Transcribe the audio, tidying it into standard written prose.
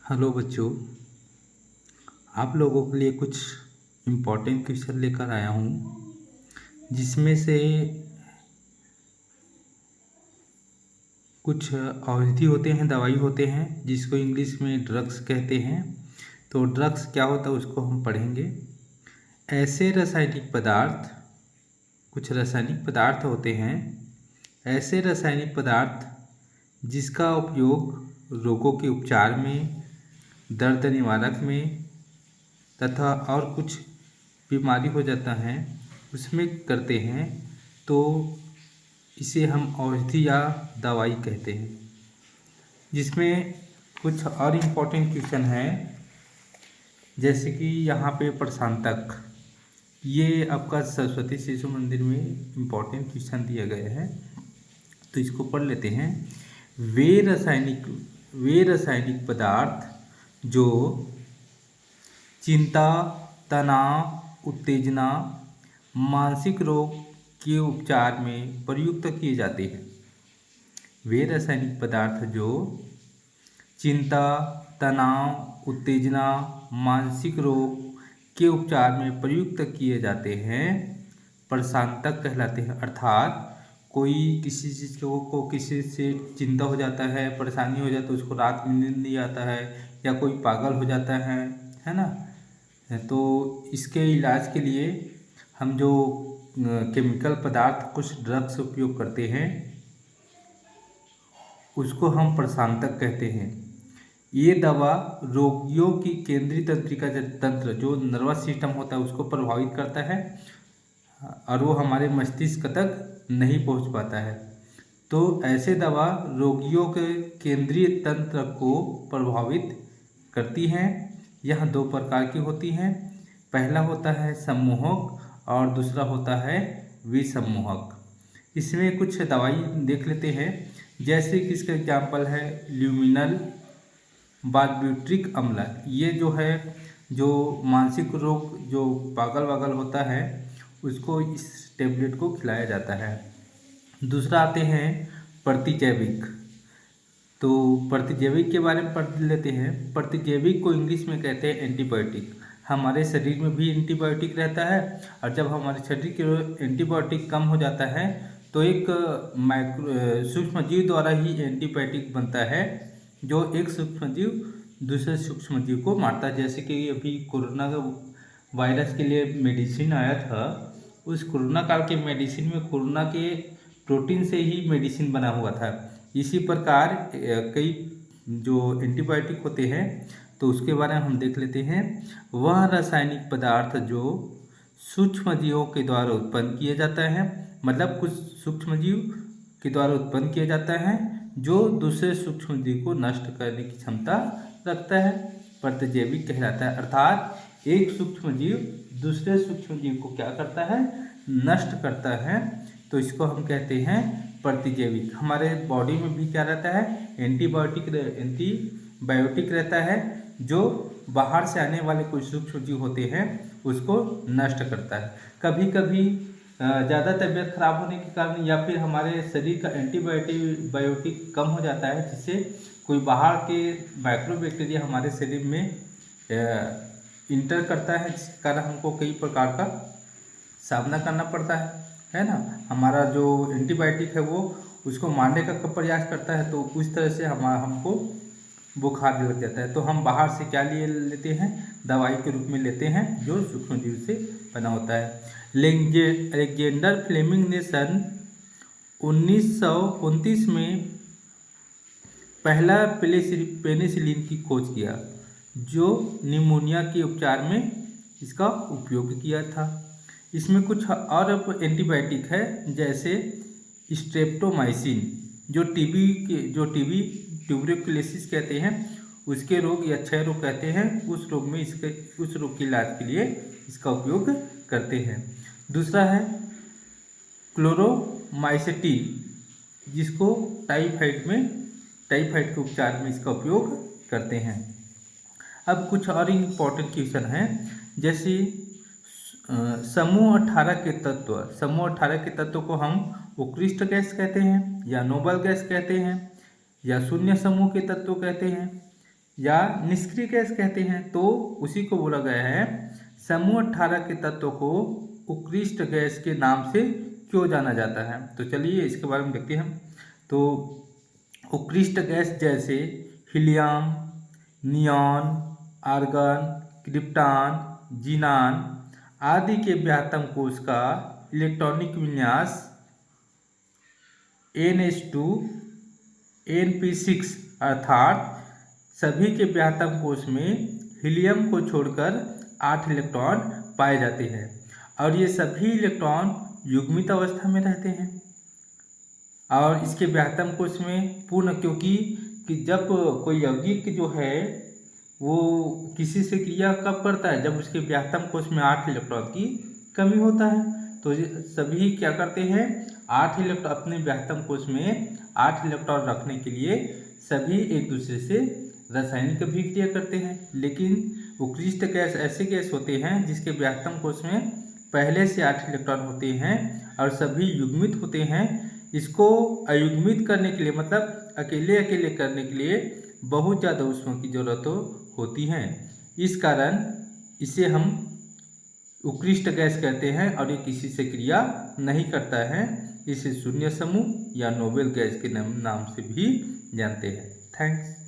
Hello बच्चों, आप लोगों के लिए कुछ इम्पोर्टेंट क्वेश्चन लेकर आया हूँ, जिसमें से कुछ औषधि होते हैं, दवाई होते हैं, जिसको इंग्लिश में ड्रग्स कहते हैं। तो ड्रग्स क्या होता है उसको हम पढ़ेंगे। ऐसे रासायनिक पदार्थ, कुछ रासायनिक पदार्थ होते हैं, ऐसे रासायनिक पदार्थ जिसका उपयोग रोगों के उपचार में, दर्द निवारक में तथा और कुछ बीमारी हो जाता है उसमें करते हैं, तो इसे हम औषधि या दवाई कहते हैं। जिसमें कुछ और इम्पोर्टेंट क्वेश्चन है, जैसे कि यहाँ पे प्रशांतक, ये आपका सरस्वती शिशु मंदिर में इम्पोर्टेंट क्वेश्चन दिया गया है, तो इसको पढ़ लेते हैं। वे रासायनिक पदार्थ जो चिंता, तनाव, उत्तेजना, मानसिक रोग के उपचार में प्रयुक्त किए जाते हैं। वे रासायनिक पदार्थ जो चिंता, तनाव, उत्तेजना, मानसिक रोग के उपचार में प्रयुक्त किए जाते हैं, प्रशांतक कहलाते हैं। अर्थात कोई किसी चीज़ को किसी से चिंता हो जाता है, परेशानी हो जाती है, उसको रात में नींद नहीं आता है, या कोई पागल हो जाता है ना, तो इसके इलाज के लिए हम जो केमिकल पदार्थ, कुछ ड्रग्स उपयोग करते हैं, उसको हम प्रशांतक कहते हैं। ये दवा रोगियों की केंद्रीय तंत्रिका तंत्र, जो नर्वस सिस्टम होता है, उसको प्रभावित करता है और वो हमारे मस्तिष्क तक नहीं पहुंच पाता है। तो ऐसे दवा रोगियों के केंद्रीय तंत्र को प्रभावित करती हैं। यह दो प्रकार की होती हैं। पहला होता है सम्मोहक और दूसरा होता है विसम्मोहक। इसमें कुछ दवाई देख लेते हैं, जैसे कि इसका एग्जाम्पल है ल्यूमिनल, बारब्यूट्रिक अम्ल। ये जो है, जो मानसिक रोग, जो पागल वागल होता है, उसको इस टेबलेट को खिलाया जाता है। दूसरा आते हैं प्रतिजैविक। तो प्रतिजैविक के बारे में पढ़ लेते हैं। प्रतिजैविक को इंग्लिश में कहते हैं एंटीबायोटिक। हमारे शरीर में भी एंटीबायोटिक रहता है, और जब हमारे शरीर के एंटीबायोटिक कम हो जाता है तो एक सूक्ष्मजीव द्वारा ही एंटीबायोटिक बनता है, जो एक सूक्ष्मजीव दूसरे सूक्ष्मजीव को मारता है। जैसे कि अभी कोरोना वायरस के लिए मेडिसिन आया था, उस कोरोना काल के मेडिसिन में कोरोना के प्रोटीन से ही मेडिसिन बना हुआ था। इसी प्रकार कई जो एंटीबायोटिक होते हैं, तो उसके बारे में हम देख लेते हैं। वह रासायनिक पदार्थ जो सूक्ष्मजीवों के द्वारा उत्पन्न किया जाता है, मतलब कुछ सूक्ष्मजीव के द्वारा उत्पन्न किया जाता है, जो दूसरे सूक्ष्मजीव को नष्ट करने की क्षमता रखता है, प्रतिजैविक कहलाता है। अर्थात एक सूक्ष्मजीव दूसरे सूक्ष्मजीव को क्या करता है, नष्ट करता है, तो इसको हम कहते हैं प्रतिजैविक। हमारे बॉडी में भी क्या रहता है, एंटीबायोटिक रहता है, जो बाहर से आने वाले कुछ सूक्ष्मजीव होते हैं उसको नष्ट करता है। कभी कभी ज़्यादा तबीयत खराब होने के कारण, या फिर हमारे शरीर का एंटीबायोटिक कम हो जाता है, जिससे कोई बाहर के माइक्रोबैक्टीरिया हमारे शरीर में इंटर करता है, जिसके कारण हमको कई प्रकार का सामना करना पड़ता है ना। हमारा जो एंटीबायोटिक है वो उसको मारने का प्रयास करता है, तो उस तरह से हमको बुखार लग जाता है। तो हम बाहर से क्या लिए लेते हैं, दवाई के रूप में लेते हैं, जो सूक्ष्मजीव से बना होता है। अलेक्जेंडर फ्लेमिंग ने सन 1929 में पहला पेनिसिलिन की खोज किया, जो निमोनिया के उपचार में इसका उपयोग किया था। इसमें कुछ और एंटीबायोटिक है, जैसे स्ट्रेप्टोमाइसिन, जो टीबी ट्यूबरकुलोसिस कहते हैं, उसके रोग या क्षय रोग कहते हैं, उस रोग के इलाज के लिए इसका उपयोग करते हैं। दूसरा है क्लोरोमाइसेटिन, जिसको टाइफाइड के उपचार में इसका उपयोग करते हैं। अब कुछ और इम्पोर्टेंट क्वेश्चन हैं, जैसे समूह 18 के तत्व को हम उत्कृष्ट गैस कहते हैं, या नोबल गैस कहते हैं, या शून्य समूह के तत्व कहते हैं, या निष्क्रिय गैस कहते हैं। तो उसी को बोला गया है समूह 18 के तत्वों को उत्कृष्ट गैस के नाम से क्यों जाना जाता है। तो चलिए इसके बारे में देखते हैं। तो उत्कृष्ट गैस जैसे helium, neon, argon, krypton, xenon आदि के व्यात्तम कोश का इलेक्ट्रॉनिक विन्यास NH2 NP6 अर्थात सभी के व्यात्तम कोश में हीलियम को छोड़कर 8 इलेक्ट्रॉन पाए जाते हैं और ये सभी इलेक्ट्रॉन युग्मित अवस्था में रहते हैं। और इसके व्यात्तम कोश में पूर्ण, क्योंकि जब कोई यौगिक जो है वो किसी से क्रिया कब करता है, जब उसके व्यात्तम कोश में 8 इलेक्ट्रॉन की कमी होता है। तो सभी क्या करते हैं, 8 इलेक्ट्रॉन अपने व्यात्तम कोश में 8 इलेक्ट्रॉन रखने के लिए सभी एक दूसरे से रासायनिक अभिक्रिया करते हैं। लेकिन उत्कृष्ट गैस ऐसे गैस होते हैं जिसके व्यात्तम कोश में पहले से 8 इलेक्ट्रॉन होते हैं और सभी युग्मित होते हैं। इसको अयुग्मित करने के लिए, मतलब अकेले अकेले करने के लिए बहुत ज़्यादा ऊष्मा की जरूरत होती है। इस कारण इसे हम उत्कृष्ट गैस कहते हैं और ये किसी से क्रिया नहीं करता है। इसे शून्य समूह या नोबेल गैस के नाम से भी जानते हैं। थैंक्स।